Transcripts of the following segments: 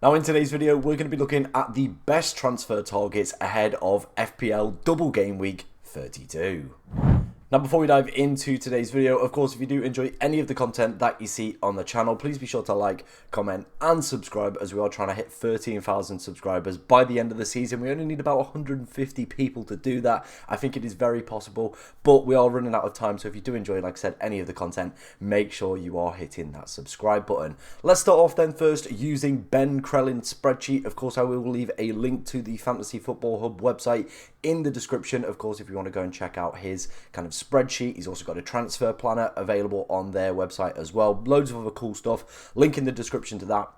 Now in today's video, we're going to be looking at the best transfer targets ahead of FPL Double Game Week 32. Now before we dive into today's video, of course, if you do enjoy any of the content that you see on the channel, please be sure to like, comment and subscribe, as we are trying to hit 13,000 subscribers by the end of the season. We only need about 150 people to do that. I think it is very possible, but we are running out of time. So if you do enjoy, like I said, any of the content, make sure you are hitting that subscribe button. Let's start off then first using Ben Krellin's spreadsheet. Of course, I will leave a link to the Fantasy Football Hub website in the description, of course, if you want to go and check out his kind of spreadsheet. He's also got a transfer planner available on their website as well. Loads of other cool stuff. Link in the description to that.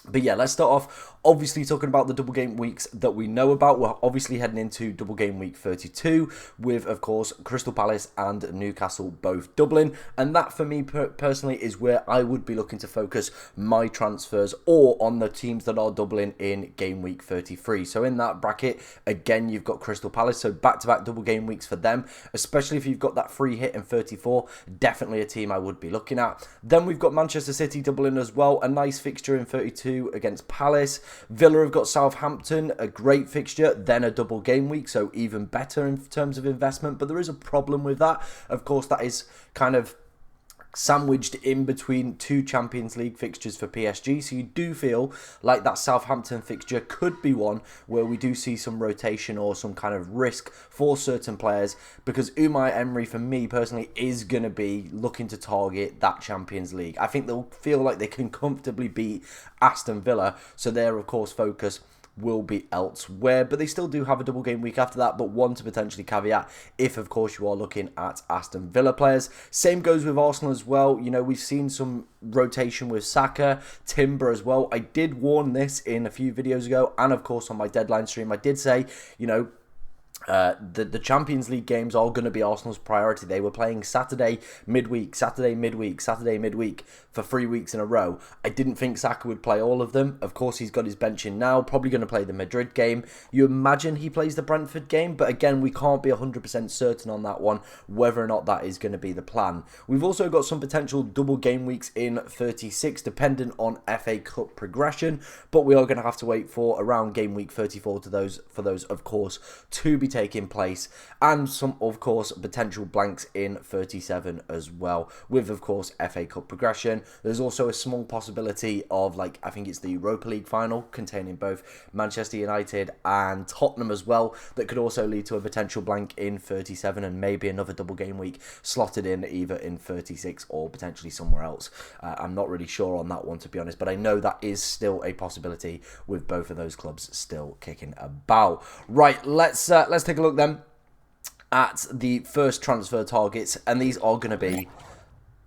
But yeah, let's start off obviously talking about the double game weeks that we know about. We're obviously heading into double game week 32 with, of course, Crystal Palace and Newcastle both doubling. And that for me personally is where I would be looking to focus my transfers, or on the teams that are doubling in game week 33. So in that bracket, again, you've got Crystal Palace. So back-to-back double game weeks for them, especially if you've got that free hit in 34. Definitely a team I would be looking at. Then we've got Manchester City doubling as well. A nice fixture in 32 against Palace. Villa have got Southampton, a great fixture, then a double game week, so even better in terms of investment. But there is a problem with that. Of course, that is kind of sandwiched in between two Champions League fixtures for PSG, so you do feel like that Southampton fixture could be one where we do see some rotation or some kind of risk for certain players, because Unai Emery, for me personally, is going to be looking to target that Champions League. I think they'll feel like they can comfortably beat Aston Villa, so their, of course, focus will be elsewhere, but they still do have a double game week after that, but one to potentially caveat if, of course, you are looking at Aston Villa players. Same goes with Arsenal as well. You know, we've seen some rotation with Saka, Timber as well. I did warn this in a few videos ago, and of course on my deadline stream, I did say, you know, the Champions League games are going to be Arsenal's priority. They were playing Saturday midweek, Saturday midweek, Saturday midweek for 3 weeks in a row. I didn't think Saka would play all of them. Of course, he's got his bench in now, probably going to play the Madrid game. You imagine he plays the Brentford game, but again, we can't be 100% certain on that one, whether or not that is going to be the plan. We've also got some potential double game weeks in 36, dependent on FA Cup progression, but we are going to have to wait for around game week 34 for those, of course, to be taking place, and some, of course, potential blanks in 37 as well, with, of course, FA Cup progression. There's also a small possibility of, like, I think it's the Europa League final containing both Manchester United and Tottenham as well, that could also lead to a potential blank in 37 and maybe another double game week slotted in either in 36 or potentially somewhere else. I'm not really sure on that one, to be honest, but I know that is still a possibility with both of those clubs still kicking about. Right, let's take a look then at the first transfer targets, and these are going to be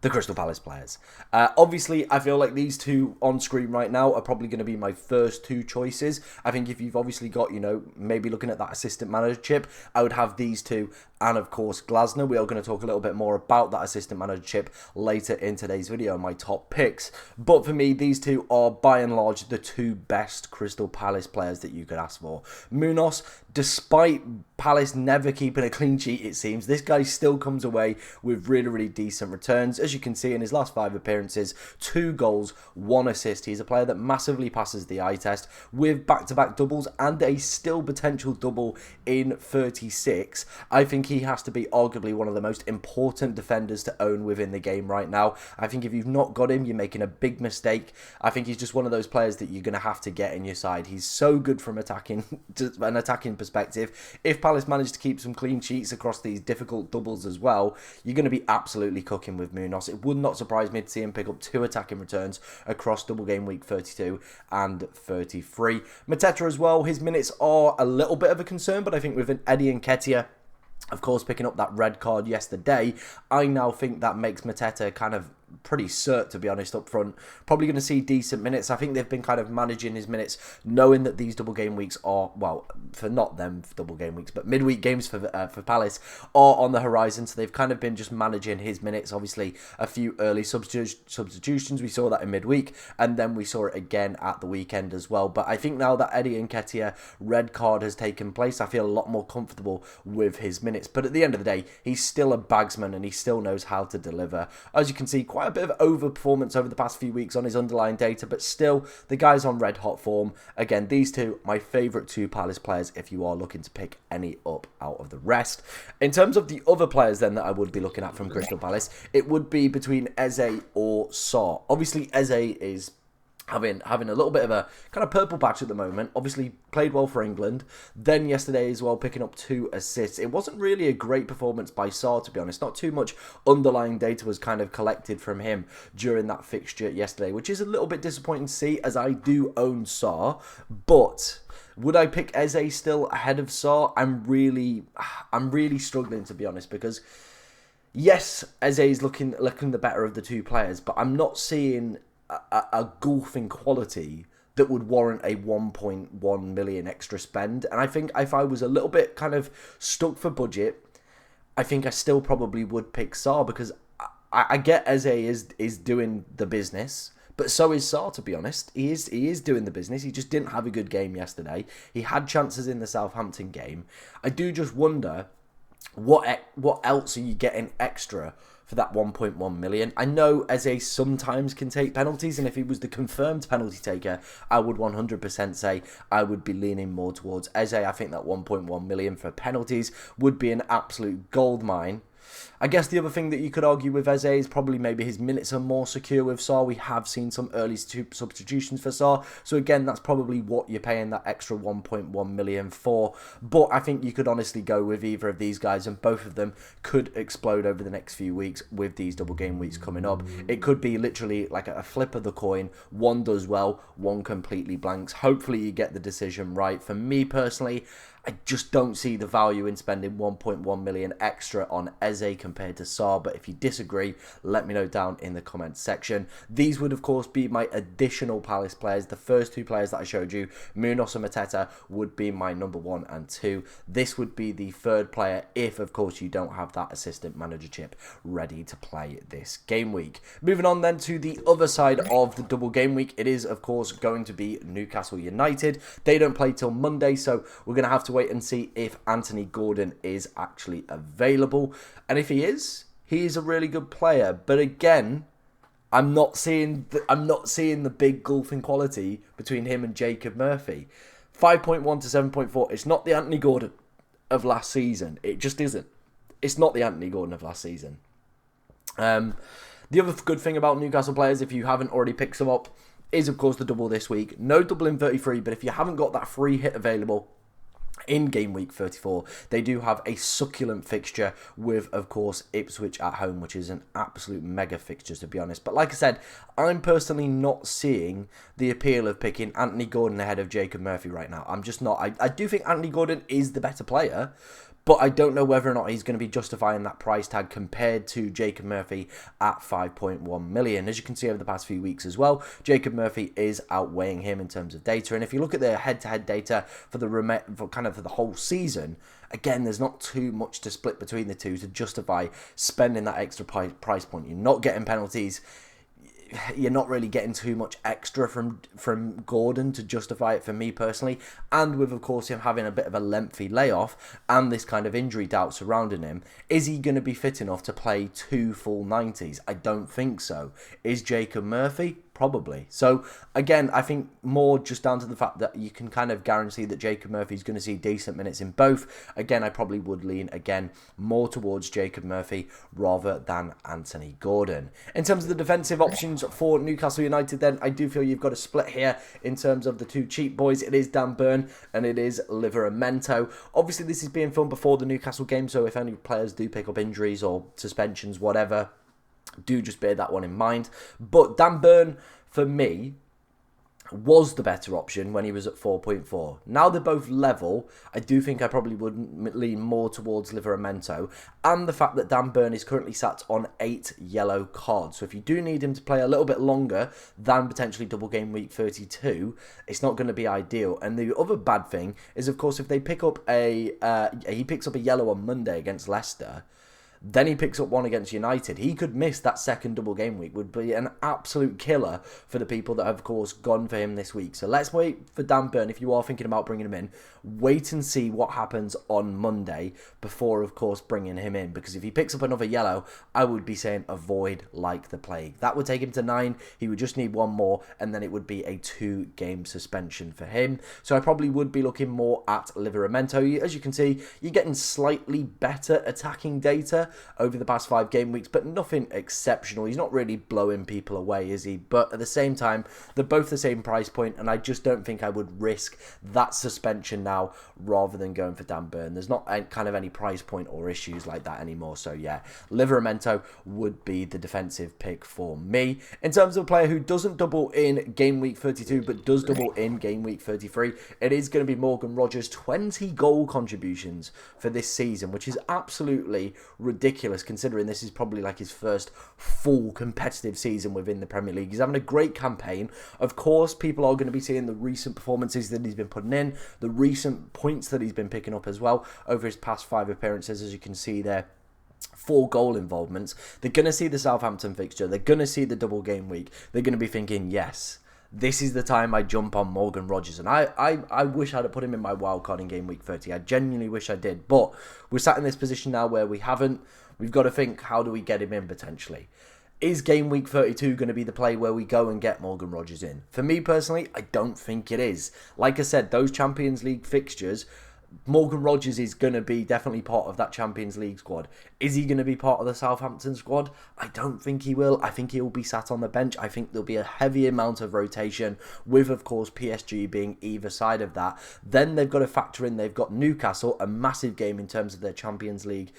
the Crystal Palace players. Obviously, I feel like these two on screen right now are probably going to be my first two choices. I think if you've obviously got, you know, maybe looking at that assistant manager chip, I would have these two, and of course Glasner. We are going to talk a little bit more about that assistant manager chip later in today's video, my top picks. But for me, these two are by and large the two best Crystal Palace players that you could ask for. Munoz, despite Palace never keeping a clean sheet, it seems, this guy still comes away with really, really decent returns. As you can see in his last 5 appearances, 2 goals, 1 assist. He's a player that massively passes the eye test with back-to-back doubles and a still potential double in 36. I think he has to be arguably one of the most important defenders to own within the game right now. I think if you've not got him, you're making a big mistake. I think he's just one of those players that you're going to have to get in your side. He's so good from an attacking perspective. If Palace manage to keep some clean sheets across these difficult doubles as well, you're going to be absolutely cooking with Munoz. It would not surprise me to see him pick up 2 attacking returns across double game week 32 and 33. Mateta as well, his minutes are a little bit of a concern, but I think with an Eddie Nketiah, of course, picking up that red card yesterday, I now think that makes Mateta kind of pretty cert, to be honest, up front. Probably going to see decent minutes. I think they've been kind of managing his minutes, knowing that these double game weeks are, well, for not them double game weeks, but midweek games for Palace are on the horizon. So they've kind of been just managing his minutes. Obviously, a few early substitutions. We saw that in midweek, and then we saw it again at the weekend as well. But I think now that Eddie Nketiah red card has taken place, I feel a lot more comfortable with his minutes. But at the end of the day, he's still a bagsman and he still knows how to deliver. As you can see, quite a bit of overperformance over the past few weeks on his underlying data, but still, the guy's on red hot form. Again, these two, my favourite two Palace players if you are looking to pick any up out of the rest. In terms of the other players then that I would be looking at from Crystal Palace, it would be between Eze or Sarr. Obviously, Eze is having a little bit of a kind of purple patch at the moment. Obviously played well for England. Then yesterday as well, picking up 2 assists. It wasn't really a great performance by Sarr, to be honest. Not too much underlying data was kind of collected from him during that fixture yesterday, which is a little bit disappointing to see, as I do own Sarr. But would I pick Eze still ahead of Sarr? I'm really struggling, to be honest, because yes, Eze is looking the better of the two players, but I'm not seeing a golfing quality that would warrant a 1.1 million extra spend. And I think if I was a little bit kind of stuck for budget, I think I still probably would pick Sarr, because I get Eze is doing the business, but so is Sarr, to be honest. He is doing the business. He just didn't have a good game yesterday. He had chances in the Southampton game. I do just wonder what else are you getting extra for that 1.1 million. I know Eze sometimes can take penalties, and if he was the confirmed penalty taker, I would 100% say I would be leaning more towards Eze. I think that 1.1 million for penalties would be an absolute goldmine. I guess the other thing that you could argue with Eze is probably maybe his minutes are more secure with Sarr. We have seen some early substitutions for Sarr. So again, that's probably what you're paying that extra 1.1 million for. But I think you could honestly go with either of these guys, and both of them could explode over the next few weeks with these double game weeks coming up. It could be literally like a flip of the coin. One does well, one completely blanks. Hopefully you get the decision right. For me personally, I just don't see the value in spending 1.1 million extra on Eze compared to Sarr. But if you disagree, let me know down in the comments section. These would, of course, be my additional Palace players. The first two players that I showed you, Munoz and Mateta, would be my number 1 and 2. This would be the third player if, of course, you don't have that assistant manager chip ready to play this game week. Moving on then to the other side of the double game week. It is, of course, going to be Newcastle United. They don't play till Monday, so we're going to have to wait and see if Anthony Gordon is actually available. And if he is a really good player. But again, I'm not seeing the big golfing quality between him and Jacob Murphy. 5.1 to 7.4. It's not the Anthony Gordon of last season. It just isn't. It's not the Anthony Gordon of last season. The other good thing about Newcastle players, if you haven't already picked some up, is of course the double this week. No double in 33, but if you haven't got that free hit available in game week 34, they do have a succulent fixture with, of course, Ipswich at home, which is an absolute mega fixture, to be honest. But like I said, I'm personally not seeing the appeal of picking Anthony Gordon ahead of Jacob Murphy right now. I'm just not. I do think Anthony Gordon is the better player, but I don't know whether or not he's going to be justifying that price tag compared to Jacob Murphy at 5.1 million. As you can see over the past few weeks as well, Jacob Murphy is outweighing him in terms of data. And if you look at their head-to-head data for the whole season, again, there's not too much to split between the two to justify spending that extra price point. You're not getting penalties. You're not really getting too much extra from Gordon to justify it for me personally. And with, of course, him having a bit of a lengthy layoff and this kind of injury doubt surrounding him, is he going to be fit enough to play 2 full 90s? I don't think so. Is Jacob Murphy? Probably. So, again, I think more just down to the fact that you can kind of guarantee that Jacob Murphy's going to see decent minutes in both. Again, I probably would lean, again, more towards Jacob Murphy rather than Anthony Gordon. In terms of the defensive options for Newcastle United, then, I do feel you've got a split here in terms of the two cheap boys. It is Dan Burn and it is Livramento. Obviously, this is being filmed before the Newcastle game, so if any players do pick up injuries or suspensions, whatever, do just bear that one in mind. But Dan Burn, for me, was the better option when he was at 4.4. Now they're both level, I do think I probably would lean more towards Livramento. And the fact that Dan Burn is currently sat on 8 yellow cards. So if you do need him to play a little bit longer than potentially double game week 32, it's not going to be ideal. And the other bad thing is, of course, if they pick up he picks up a yellow on Monday against Leicester, Then he picks up one against United. He could miss that second double game week. Would be an absolute killer for the people that have, of course, gone for him this week. So let's wait for Dan Burn. If you are thinking about bringing him in, wait and see what happens on Monday before, of course, bringing him in. Because if he picks up another yellow, I would be saying avoid like the plague. That would take him to 9. He would just need one more, and then it would be a 2-game suspension for him. So I probably would be looking more at Livramento. As you can see, you're getting slightly better attacking data over the past 5 game weeks, but nothing exceptional. He's not really blowing people away, is he? But at the same time, they're both the same price point, and I just don't think I would risk that suspension now rather than going for Dan Burn. There's not kind of any price point or issues like that anymore. So yeah, Livramento would be the defensive pick for me. In terms of a player who doesn't double in game week 32, but does double in game week 33, it is going to be Morgan Rogers. 20 goal contributions for this season, which is absolutely ridiculous considering this is probably like his first full competitive season within the Premier League. He's having a great campaign. Of course, people are going to be seeing the recent performances that he's been putting in, the recent points that he's been picking up as well over his past 5 appearances, as you can see there. 4 goal involvements. They're going to see the Southampton fixture. They're going to see the double game week. They're going to be thinking, yes, this is the time I jump on Morgan Rogers. And I wish I'd have put him in my wildcard in game week 30. I genuinely wish I did. But we're sat in this position now where we haven't. We've got to think, how do we get him in potentially? Is game week 32 going to be the play where we go and get Morgan Rogers in? For me personally, I don't think it is. Like I said, those Champions League fixtures, Morgan Rogers is going to be definitely part of that Champions League squad. Is he going to be part of the Southampton squad? I don't think he will. I think he'll be sat on the bench. I think there'll be a heavy amount of rotation with, of course, PSG being either side of that. Then they've got to factor in they've got Newcastle, a massive game in terms of their Champions League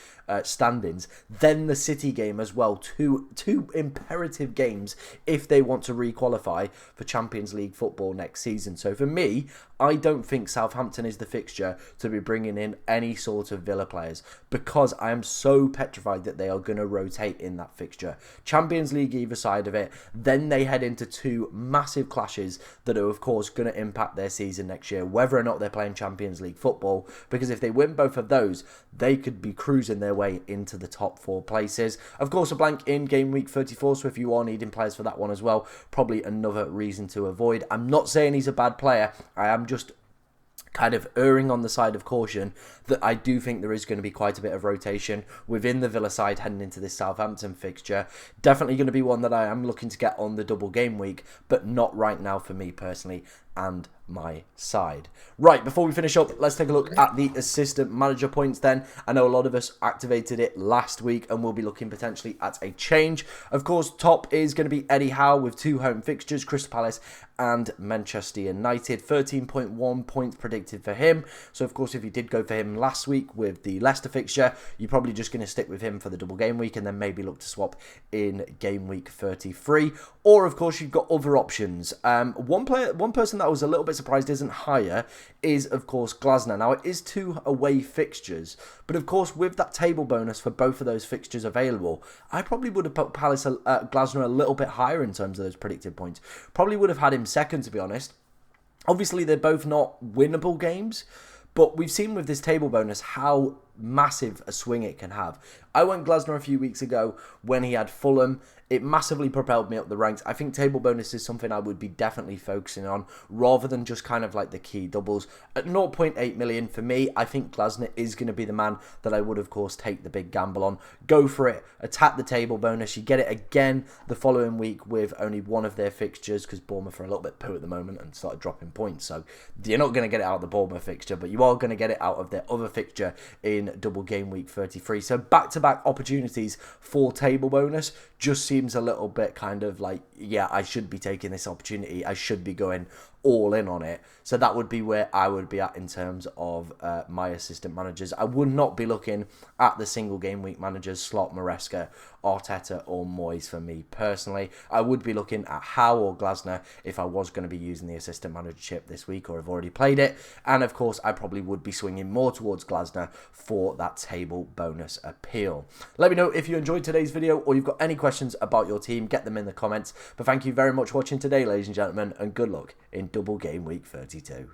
standings. Then the City game as well. Two imperative games if they want to re-qualify for Champions League football next season. So for me, I don't think Southampton is the fixture to be bringing in any sort of Villa players, because I am so petrified that they are going to rotate in that fixture. Champions League either side of it, then they head into 2 massive clashes that are of course going to impact their season next year, whether or not they're playing Champions League football, because if they win both of those, they could be cruising their way into the top 4 places. Of course, a blank in game week 34, so if you are needing players for that one as well, probably another reason to avoid. I'm not saying he's a bad player, I am just kind of erring on the side of caution that I do think there is going to be quite a bit of rotation within the Villa side heading into this Southampton fixture. Definitely going to be one that I am looking to get on the double game week, but not right now for me personally and my side. Right, before we finish up, let's take a look at the assistant manager points then. I know a lot of us activated it last week and we'll be looking potentially at a change. Of course, top is going to be Eddie Howe with 2 home fixtures, Crystal Palace and Manchester United. 13.1 points predicted for him. So of course, if you did go for him last week with the Leicester fixture, you're probably just going to stick with him for the double game week and then maybe look to swap in game week 33. Or of course, you've got other options. One person that I was a little bit surprised isn't higher is of course Glasner. Now it is 2 away fixtures, but of course with that table bonus for both of those fixtures available, I probably would have put Glasner a little bit higher in terms of those predicted points. Probably would have had him second, to be honest. Obviously they're both not winnable games, but we've seen with this table bonus how massive a swing it can have. I went Glasner a few weeks ago when he had Fulham. It massively propelled me up the ranks. I think table bonus is something I would be definitely focusing on rather than just kind of like the key doubles. At 0.8 million for me, I think Glasner is going to be the man that I would of course take the big gamble on. Go for it. Attack the table bonus. You get it again the following week with only one of their fixtures, because Bournemouth are a little bit poo at the moment and started dropping points. So you're not going to get it out of the Bournemouth fixture, but you are going to get it out of their other fixture in double game week 33. So back-to-back opportunities for table bonus just seems a little bit kind of like, yeah, I should be taking this opportunity. I should be going all in on it. So that would be where I would be at in terms of my assistant managers. I would not be looking at the single game week managers, Slot, Maresca, Arteta or Moyes for me personally. I would be looking at Howe or Glasner if I was going to be using the assistant managership this week or have already played it. And of course, I probably would be swinging more towards Glasner for that table bonus appeal. Let me know if you enjoyed today's video or you've got any questions about your team. Get them in the comments. But thank you very much for watching today, ladies and gentlemen, and good luck in double game week 32.